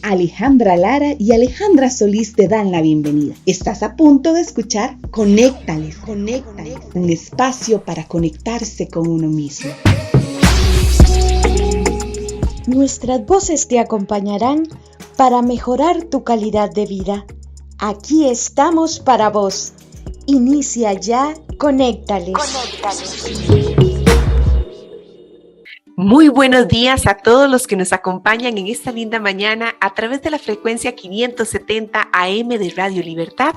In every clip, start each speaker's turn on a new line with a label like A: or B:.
A: Alejandra Lara y Alejandra Solís te dan la bienvenida. Estás a punto de escuchar Conéctales, un espacio para conectarse con uno mismo.
B: Nuestras voces te acompañarán para mejorar tu calidad de vida. Aquí estamos para vos. Inicia ya Conéctales.
C: Muy buenos días a todos los que nos acompañan en esta linda mañana a través de la frecuencia 570 AM de Radio Libertad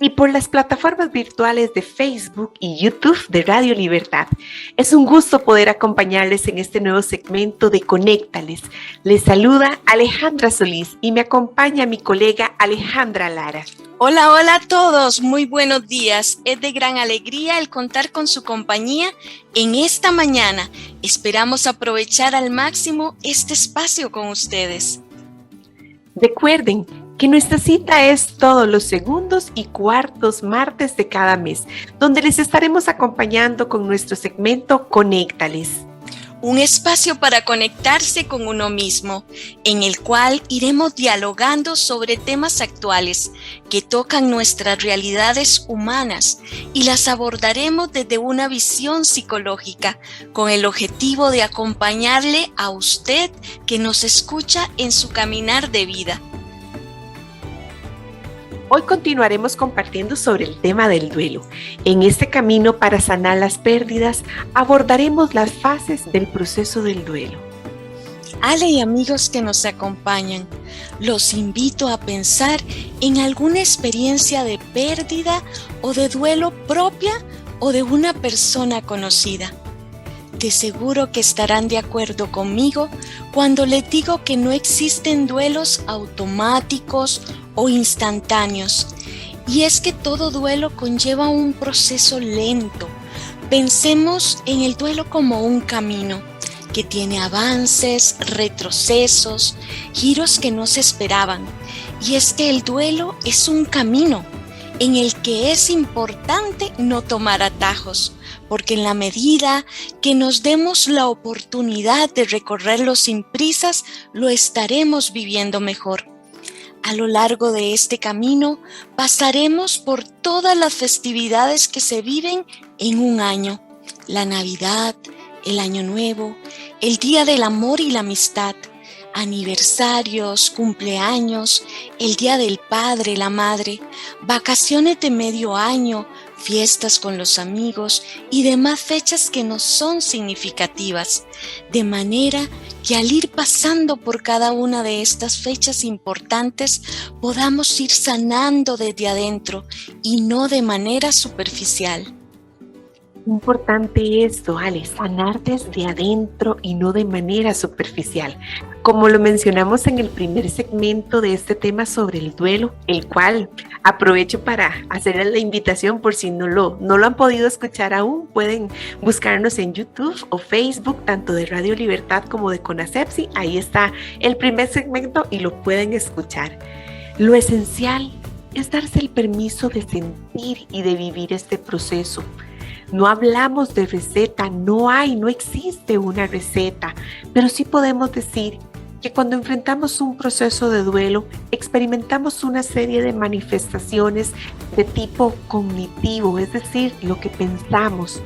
C: y por las plataformas virtuales de Facebook y YouTube de Radio Libertad. Es un gusto poder acompañarles en este nuevo segmento de Conéctales. Les saluda Alejandra Solís y me acompaña mi colega Alejandra Lara.
D: Hola a todos, muy buenos días. Es de gran alegría el contar con su compañía en esta mañana. Esperamos aprovechar al máximo este espacio con ustedes.
C: Recuerden que nuestra cita es todos los segundos y cuartos martes de cada mes, donde les estaremos acompañando con nuestro segmento Conéctales.
D: Un espacio para conectarse con uno mismo, en el cual iremos dialogando sobre temas actuales que tocan nuestras realidades humanas y las abordaremos desde una visión psicológica, con el objetivo de acompañarle a usted que nos escucha en su caminar de vida.
C: Hoy continuaremos compartiendo sobre el tema del duelo. En este camino para sanar las pérdidas, abordaremos las fases del proceso del duelo.
D: Ale y amigos que nos acompañan, los invito a pensar en alguna experiencia de pérdida o de duelo propia o de una persona conocida. De seguro que estarán de acuerdo conmigo cuando les digo que no existen duelos automáticos o instantáneos, y es que todo duelo conlleva un proceso lento. Pensemos en el duelo como un camino que tiene avances, retrocesos, giros que no se esperaban, y es que el duelo es un camino en el que es importante no tomar atajos, porque en la medida que nos demos la oportunidad de recorrerlo sin prisas, lo estaremos viviendo mejor. A lo largo de este camino pasaremos por todas las festividades que se viven en un año: la Navidad, el Año Nuevo, el Día del Amor y la Amistad, aniversarios, cumpleaños, el Día del Padre, la Madre, vacaciones de medio año, fiestas con los amigos y demás fechas que nos son significativas, de manera que al ir pasando por cada una de estas fechas importantes podamos ir sanando desde adentro y no de manera superficial.
C: Importante esto, Ale, sanar desde adentro y no de manera superficial. Como lo mencionamos en el primer segmento de este tema sobre el duelo, el cual aprovecho para hacerles la invitación por si no lo han podido escuchar aún, pueden buscarnos en YouTube o Facebook, tanto de Radio Libertad como de CONACEPSI. Ahí está el primer segmento y lo pueden escuchar. Lo esencial es darse el permiso de sentir y de vivir este proceso. No hablamos de receta, no existe una receta, pero sí podemos decir que cuando enfrentamos un proceso de duelo, experimentamos una serie de manifestaciones de tipo cognitivo, es decir, lo que pensamos,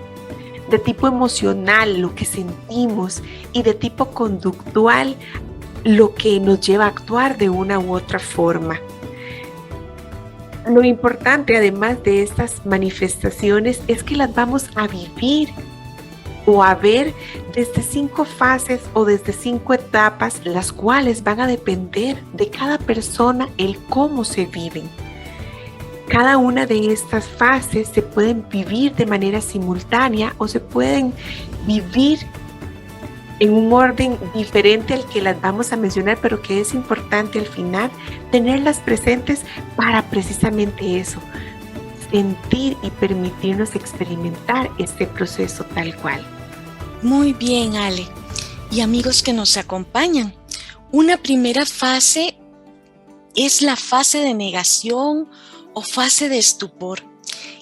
C: de tipo emocional, lo que sentimos, y de tipo conductual, lo que nos lleva a actuar de una u otra forma. Lo importante, además de estas manifestaciones, es que las vamos a vivir o a ver desde 5 fases o desde 5 etapas, las cuales van a depender de cada persona el cómo se viven. Cada una de estas fases se pueden vivir de manera simultánea o se pueden vivir en un orden diferente al que las vamos a mencionar, pero que es importante al final tenerlas presentes para precisamente eso, sentir y permitirnos experimentar este proceso tal cual.
D: Muy bien, Ale. Y amigos que nos acompañan, una primera fase es la fase de negación o fase de estupor.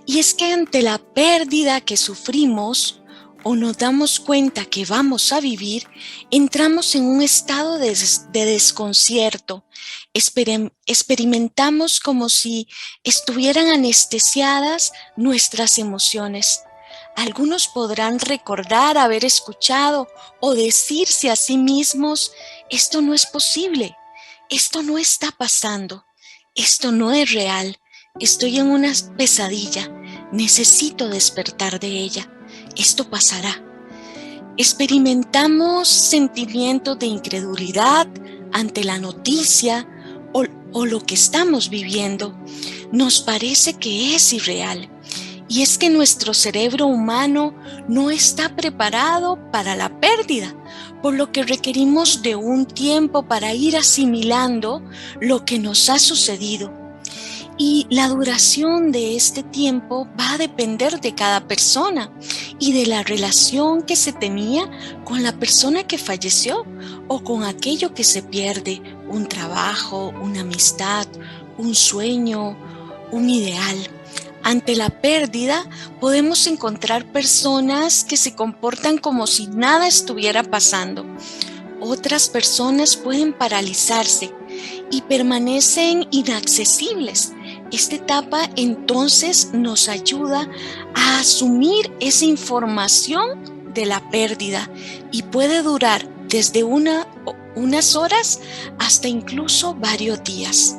D: Y es que ante la pérdida que sufrimos, o nos damos cuenta que vamos a vivir, entramos en un estado de desconcierto. Experimentamos como si estuvieran anestesiadas nuestras emociones. Algunos podrán recordar haber escuchado o decirse a sí mismos: esto no es posible, esto no está pasando, esto no es real, estoy en una pesadilla, necesito despertar de ella, esto pasará. Experimentamos sentimientos de incredulidad ante la noticia o lo que estamos viviendo. Nos parece que es irreal. Y es que nuestro cerebro humano no está preparado para la pérdida, por lo que requerimos de un tiempo para ir asimilando lo que nos ha sucedido. Y la duración de este tiempo va a depender de cada persona y de la relación que se tenía con la persona que falleció o con aquello que se pierde, un trabajo, una amistad, un sueño, un ideal. Ante la pérdida, podemos encontrar personas que se comportan como si nada estuviera pasando. Otras personas pueden paralizarse y permanecen inaccesibles. Esta etapa entonces nos ayuda a asumir esa información de la pérdida y puede durar desde unas horas hasta incluso varios días.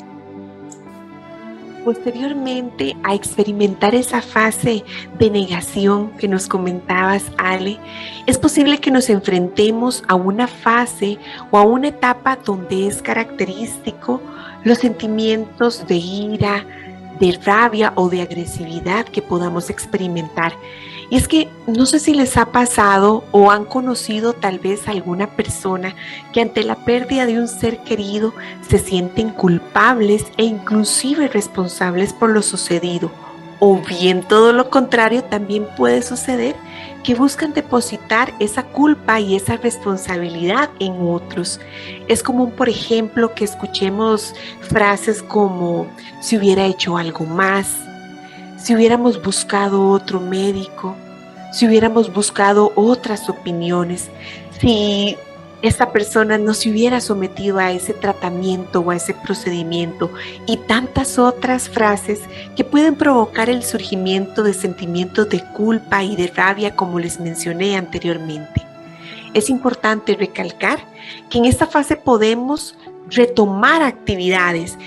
C: Posteriormente a experimentar esa fase de negación que nos comentabas, Ale, es posible que nos enfrentemos a una fase o a una etapa donde es característico los sentimientos de ira, de rabia o de agresividad que podamos experimentar. Y es que no sé si les ha pasado o han conocido tal vez alguna persona que ante la pérdida de un ser querido se sienten culpables e inclusive responsables por lo sucedido. O bien todo lo contrario también puede suceder, que buscan depositar esa culpa y esa responsabilidad en otros. Es común, por ejemplo, que escuchemos frases como: si hubiera hecho algo más, si hubiéramos buscado otro médico, si hubiéramos buscado otras opiniones, si esta persona no se hubiera sometido a ese tratamiento o a ese procedimiento, y tantas otras frases que pueden provocar el surgimiento de sentimientos de culpa y de rabia, como les mencioné anteriormente. Es importante recalcar que en esta fase podemos retomar actividades,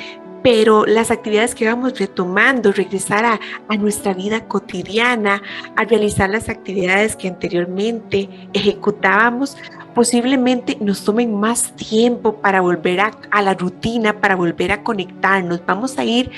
C: pero las actividades que vamos retomando, regresar a nuestra vida cotidiana, a realizar las actividades que anteriormente ejecutábamos, posiblemente nos tomen más tiempo para volver a la rutina, para volver a conectarnos. Vamos a ir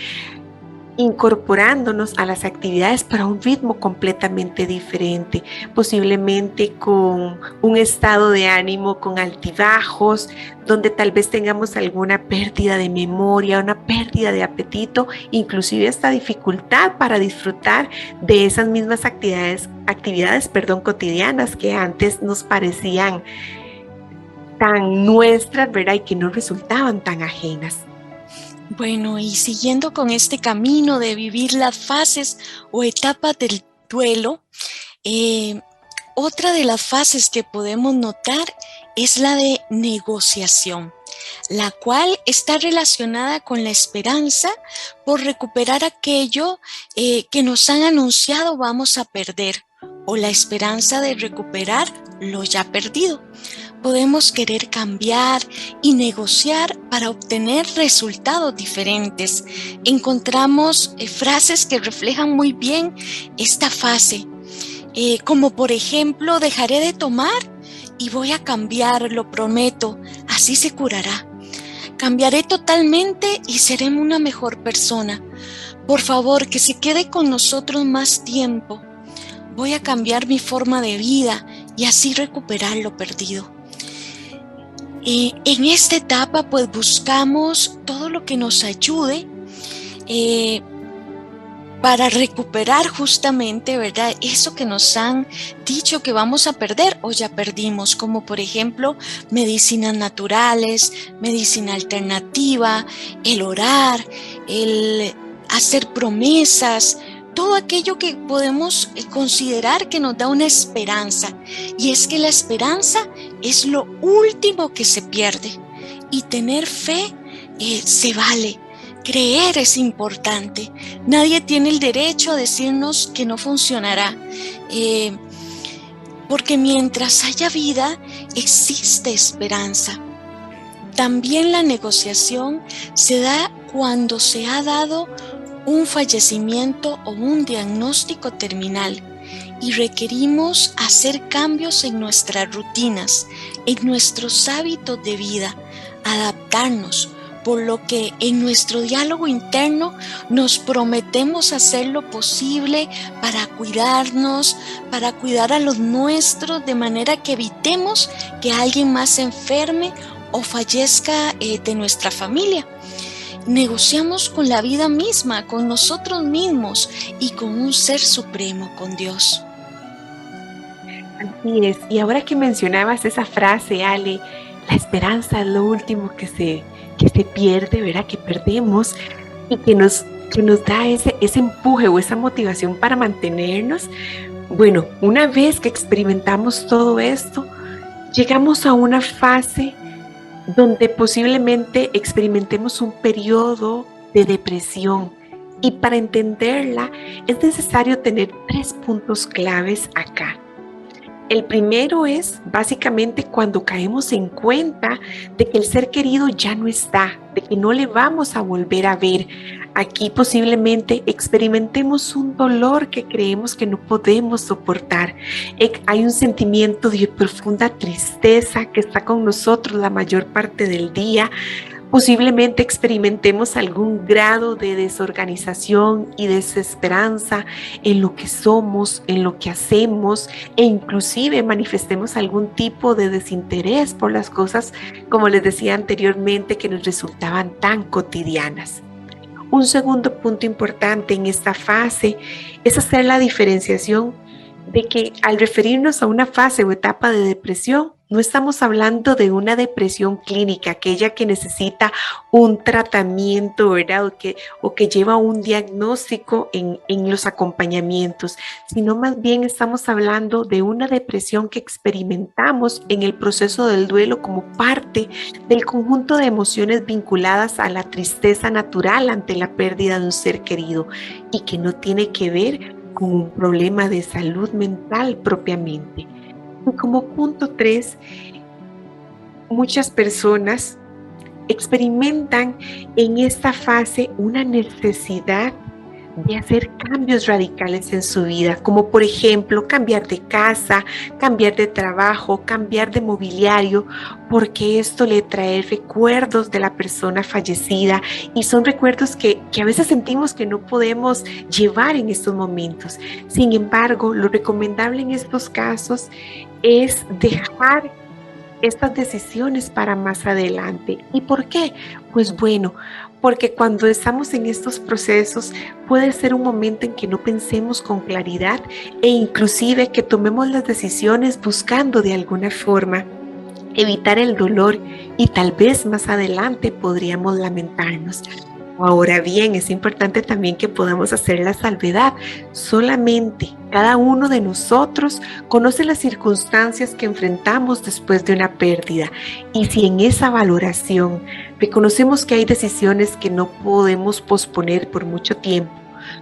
C: incorporándonos a las actividades para un ritmo completamente diferente, posiblemente con un estado de ánimo con altibajos, donde tal vez tengamos alguna pérdida de memoria, una pérdida de apetito, inclusive esta dificultad para disfrutar de esas mismas actividades cotidianas que antes nos parecían tan nuestras, ¿verdad? Y que no resultaban tan ajenas.
D: Bueno, y siguiendo con este camino de vivir las fases o etapas del duelo, otra de las fases que podemos notar es la de negociación, la cual está relacionada con la esperanza por recuperar aquello que nos han anunciado vamos a perder, o la esperanza de recuperar lo ya perdido. Podemos querer cambiar y negociar para obtener resultados diferentes. Encontramos frases que reflejan muy bien esta fase, como por ejemplo: dejaré de tomar y voy a cambiar, lo prometo, así se curará. Cambiaré totalmente y seré una mejor persona. Por favor, que se quede con nosotros más tiempo. Voy a cambiar mi forma de vida y así recuperar lo perdido. En esta etapa pues buscamos todo lo que nos ayude para recuperar justamente, ¿verdad?, eso que nos han dicho que vamos a perder o ya perdimos, como por ejemplo medicinas naturales, medicina alternativa, el orar, el hacer promesas, todo aquello que podemos considerar que nos da una esperanza. Y es que la esperanza es lo último que se pierde. Y tener fe se vale. Creer es importante. Nadie tiene el derecho a decirnos que no funcionará. Porque mientras haya vida, existe esperanza. También la negociación se da cuando se ha dado un fallecimiento o un diagnóstico terminal y requerimos hacer cambios en nuestras rutinas, en nuestros hábitos de vida, adaptarnos, por lo que en nuestro diálogo interno nos prometemos hacer lo posible para cuidarnos, para cuidar a los nuestros, de manera que evitemos que alguien más se enferme o fallezca de nuestra familia. Negociamos con la vida misma, con nosotros mismos y con un ser supremo, con Dios.
C: Así es. Y ahora que mencionabas esa frase, Ale, la esperanza es lo último que se pierde, ¿verdad? Que perdemos y que nos da ese empuje o esa motivación para mantenernos. Bueno, una vez que experimentamos todo esto, llegamos a una fase donde posiblemente experimentemos un periodo de depresión. Y para entenderla es necesario tener 3 puntos claves acá. El primero es básicamente cuando caemos en cuenta de que el ser querido ya no está, de que no le vamos a volver a ver. Aquí posiblemente experimentemos un dolor que creemos que no podemos soportar. Hay un sentimiento de profunda tristeza que está con nosotros la mayor parte del día. Posiblemente experimentemos algún grado de desorganización y desesperanza en lo que somos, en lo que hacemos, e inclusive manifestemos algún tipo de desinterés por las cosas, como les decía anteriormente, que nos resultaban tan cotidianas. Un segundo punto importante en esta fase es hacer la diferenciación de que al referirnos a una fase o etapa de depresión, no estamos hablando de una depresión clínica, aquella que necesita un tratamiento, ¿verdad? O que lleva un diagnóstico en los acompañamientos, sino más bien estamos hablando de una depresión que experimentamos en el proceso del duelo como parte del conjunto de emociones vinculadas a la tristeza natural ante la pérdida de un ser querido y que no tiene que ver con un problema de salud mental propiamente. Y como punto 3, muchas personas experimentan en esta fase una necesidad de hacer cambios radicales en su vida, como por ejemplo cambiar de casa, cambiar de trabajo, cambiar de mobiliario, porque esto le trae recuerdos de la persona fallecida y son recuerdos que a veces sentimos que no podemos llevar en estos momentos. Sin embargo, lo recomendable en estos casos es dejar estas decisiones para más adelante. ¿Y por qué? Pues bueno, porque cuando estamos en estos procesos puede ser un momento en que no pensemos con claridad e inclusive que tomemos las decisiones buscando de alguna forma evitar el dolor y tal vez más adelante podríamos lamentarnos. Ahora bien, es importante también que podamos hacer la salvedad. Solamente cada uno de nosotros conoce las circunstancias que enfrentamos después de una pérdida. Y si en esa valoración reconocemos que hay decisiones que no podemos posponer por mucho tiempo,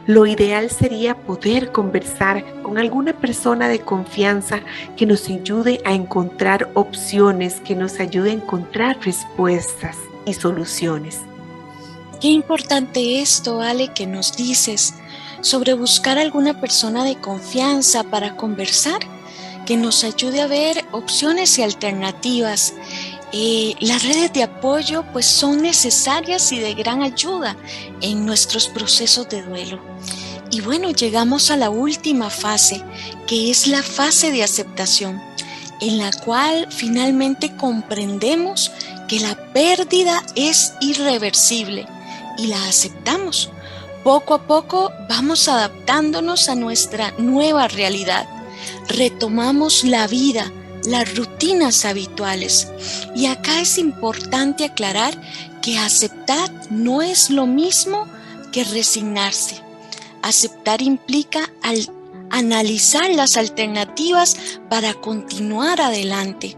C: lo ideal sería poder conversar con alguna persona de confianza que nos ayude a encontrar opciones, que nos ayude a encontrar respuestas y soluciones.
D: Qué importante esto, Ale, que nos dices sobre buscar alguna persona de confianza para conversar, que nos ayude a ver opciones y alternativas. Las redes de apoyo pues son necesarias y de gran ayuda en nuestros procesos de duelo. Y bueno, llegamos a la última fase, que es la fase de aceptación, en la cual finalmente comprendemos que la pérdida es irreversible y la aceptamos. Poco a poco vamos adaptándonos a nuestra nueva realidad. Retomamos la vida, las rutinas habituales. Y acá es importante aclarar que aceptar no es lo mismo que resignarse. Aceptar implica analizar las alternativas para continuar adelante.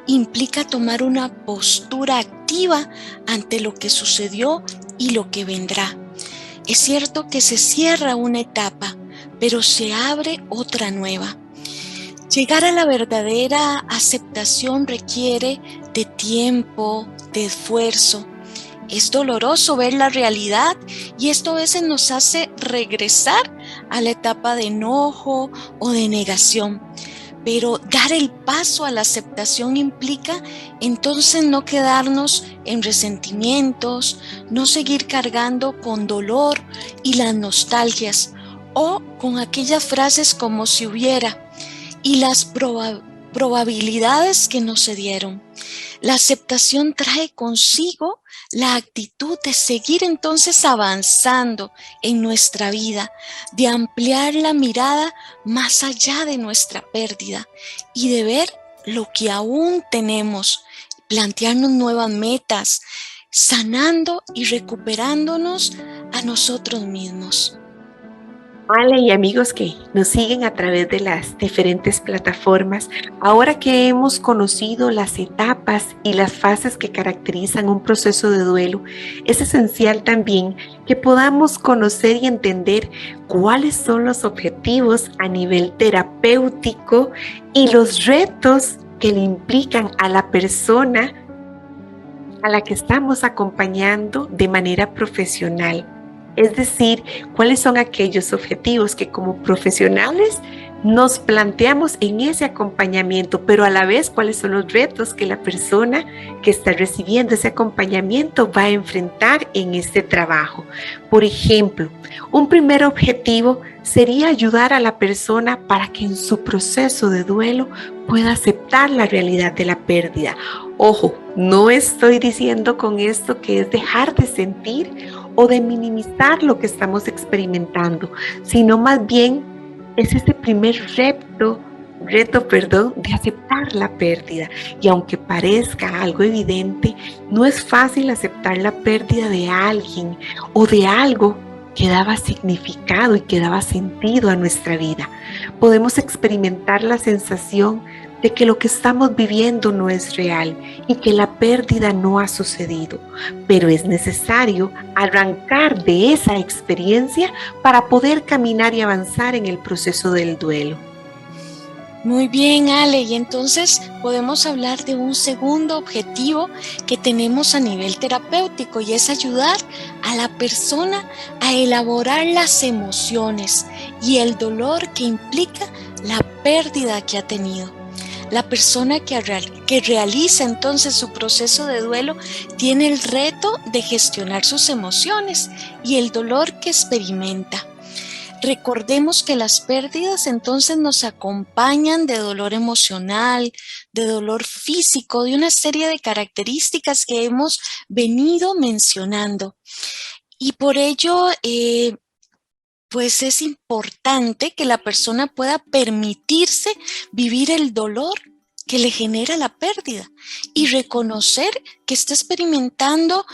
D: Implica tomar una postura activa ante lo que sucedió y lo que vendrá. Es cierto que se cierra una etapa, pero se abre otra nueva. Llegar a la verdadera aceptación requiere de tiempo, de esfuerzo. Es doloroso ver la realidad y esto a veces nos hace regresar a la etapa de enojo o de negación. Pero dar el paso a la aceptación implica entonces no quedarnos en resentimientos, no seguir cargando con dolor y las nostalgias o con aquellas frases como si hubiera y las probabilidades que no se dieron. La aceptación trae consigo la actitud de seguir entonces avanzando en nuestra vida, de ampliar la mirada más allá de nuestra pérdida y de ver lo que aún tenemos, plantearnos nuevas metas, sanando y recuperándonos a nosotros mismos.
C: Ale y amigos que nos siguen a través de las diferentes plataformas, ahora que hemos conocido las etapas y las fases que caracterizan un proceso de duelo, es esencial también que podamos conocer y entender cuáles son los objetivos a nivel terapéutico y los retos que le implican a la persona a la que estamos acompañando de manera profesional. Es decir, cuáles son aquellos objetivos que como profesionales nos planteamos en ese acompañamiento, pero a la vez cuáles son los retos que la persona que está recibiendo ese acompañamiento va a enfrentar en este trabajo. Por ejemplo, un primer objetivo sería ayudar a la persona para que en su proceso de duelo pueda aceptar la realidad de la pérdida. Ojo, no estoy diciendo con esto que es dejar de sentir o de minimizar lo que estamos experimentando, sino más bien es ese primer reto, de aceptar la pérdida. Y aunque parezca algo evidente, no es fácil aceptar la pérdida de alguien o de algo que daba significado y que daba sentido a nuestra vida. Podemos experimentar la sensación de que lo que estamos viviendo no es real y que la pérdida no ha sucedido, pero es necesario arrancar de esa experiencia para poder caminar y avanzar en el proceso del duelo.
D: Muy bien, Ale, y entonces podemos hablar de un segundo objetivo que tenemos a nivel terapéutico y es ayudar a la persona a elaborar las emociones y el dolor que implica la pérdida que ha tenido. La persona que realiza entonces su proceso de duelo tiene el reto de gestionar sus emociones y el dolor que experimenta. Recordemos que las pérdidas entonces nos acompañan de dolor emocional, de dolor físico, de una serie de características que hemos venido mencionando. Y por ello, pues es importante que la persona pueda permitirse vivir el dolor que le genera la pérdida y reconocer que está experimentando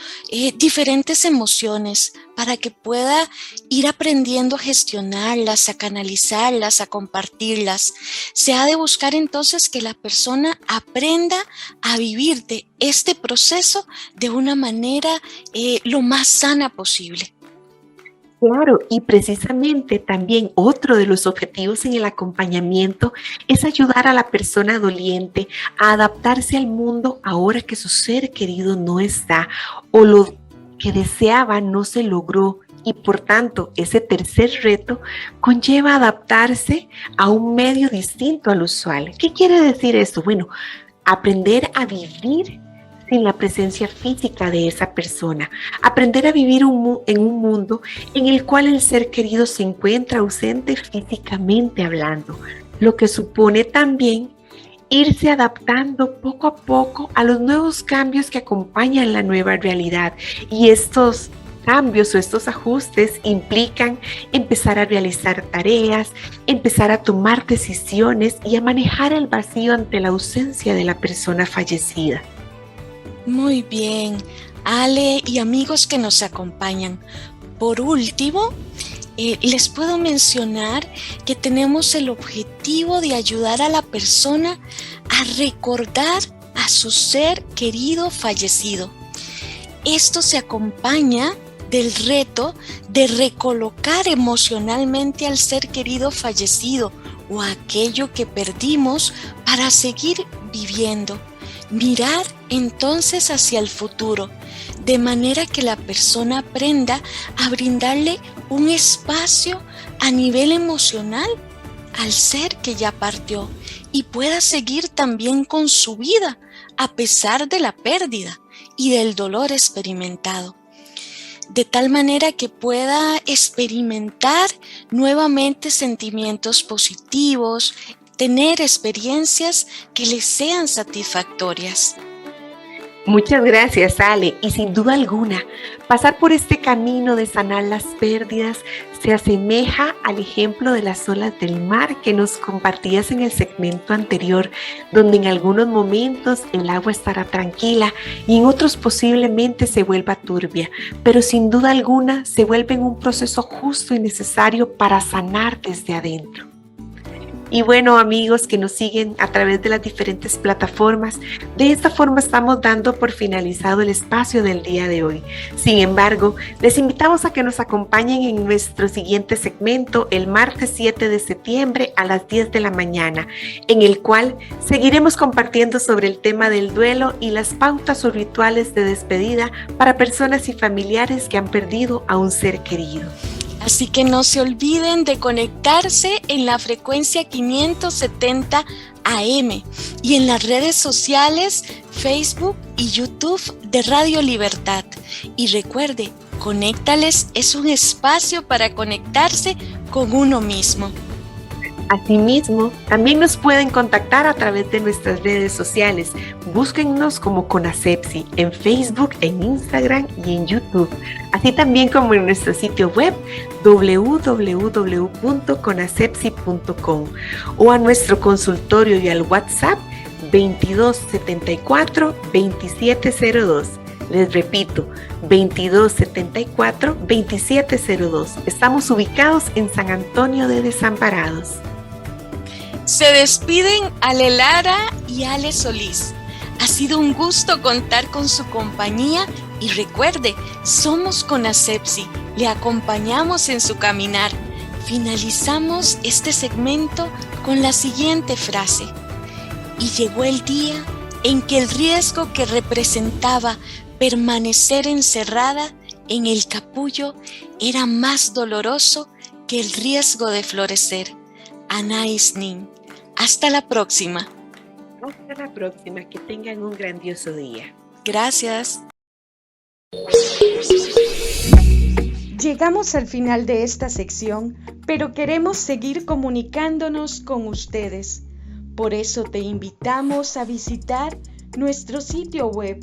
D: diferentes emociones para que pueda ir aprendiendo a gestionarlas, a canalizarlas, a compartirlas. Se ha de buscar entonces que la persona aprenda a vivir de este proceso de una manera lo más sana posible.
C: Claro, y precisamente también otro de los objetivos en el acompañamiento es ayudar a la persona doliente a adaptarse al mundo ahora que su ser querido no está o lo que deseaba no se logró. Y por tanto, ese tercer reto conlleva adaptarse a un medio distinto al usual. ¿Qué quiere decir esto? Bueno, aprender a vivir sin la presencia física de esa persona, aprender a vivir en un mundo en el cual el ser querido se encuentra ausente físicamente hablando, lo que supone también irse adaptando poco a poco a los nuevos cambios que acompañan la nueva realidad. Y estos cambios o estos ajustes implican empezar a realizar tareas, empezar a tomar decisiones y a manejar el vacío ante la ausencia de la persona fallecida.
D: Muy bien, Ale y amigos que nos acompañan. Por último, les puedo mencionar que tenemos el objetivo de ayudar a la persona a recordar a su ser querido fallecido. Esto se acompaña del reto de recolocar emocionalmente al ser querido fallecido o aquello que perdimos para seguir viviendo. Mirar entonces hacia el futuro, de manera que la persona aprenda a brindarle un espacio a nivel emocional al ser que ya partió y pueda seguir también con su vida a pesar de la pérdida y del dolor experimentado, de tal manera que pueda experimentar nuevamente sentimientos positivos, tener experiencias que les sean satisfactorias.
C: Muchas gracias, Ale. Y sin duda alguna, pasar por este camino de sanar las pérdidas se asemeja al ejemplo de las olas del mar que nos compartías en el segmento anterior, donde en algunos momentos el agua estará tranquila y en otros posiblemente se vuelva turbia, pero sin duda alguna se vuelve en un proceso justo y necesario para sanar desde adentro. Y bueno, amigos que nos siguen a través de las diferentes plataformas, de esta forma estamos dando por finalizado el espacio del día de hoy. Sin embargo, les invitamos a que nos acompañen en nuestro siguiente segmento el martes 7 de septiembre a las 10 de la mañana, en el cual seguiremos compartiendo sobre el tema del duelo y las pautas o rituales de despedida para personas y familiares que han perdido a un ser querido.
D: Así que no se olviden de conectarse en la frecuencia 570 AM y en las redes sociales Facebook y YouTube de Radio Libertad. Y recuerde, Conéctales es un espacio para conectarse con uno mismo.
C: Asimismo, también nos pueden contactar a través de nuestras redes sociales. Búsquennos como Conasepsi en Facebook, en Instagram y en YouTube. Así también como en nuestro sitio web www.conasepsi.com o a nuestro consultorio y al WhatsApp 2274 2702. Les repito, 2274-2702. Estamos ubicados en San Antonio de Desamparados.
D: Se despiden Ale Lara y Ale Solís. Ha sido un gusto contar con su compañía y recuerde, somos Conasepsi, le acompañamos en su caminar. Finalizamos este segmento con la siguiente frase. Y llegó el día en que el riesgo que representaba permanecer encerrada en el capullo era más doloroso que el riesgo de florecer. Anais Nin. Hasta la próxima.
C: Hasta la próxima. Que tengan un grandioso día.
D: Gracias.
B: Llegamos al final de esta sección, pero queremos seguir comunicándonos con ustedes. Por eso te invitamos a visitar nuestro sitio web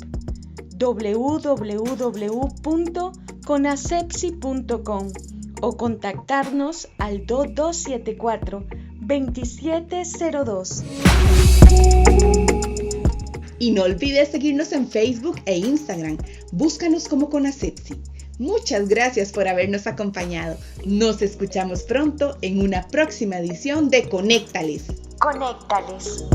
B: www.conasepsi.com o contactarnos al 2274-2702.
A: Y no olvides seguirnos en Facebook e Instagram. Búscanos como Conasepsi. Muchas gracias por habernos acompañado. Nos escuchamos pronto en una próxima edición de Conéctales.
B: Conéctales.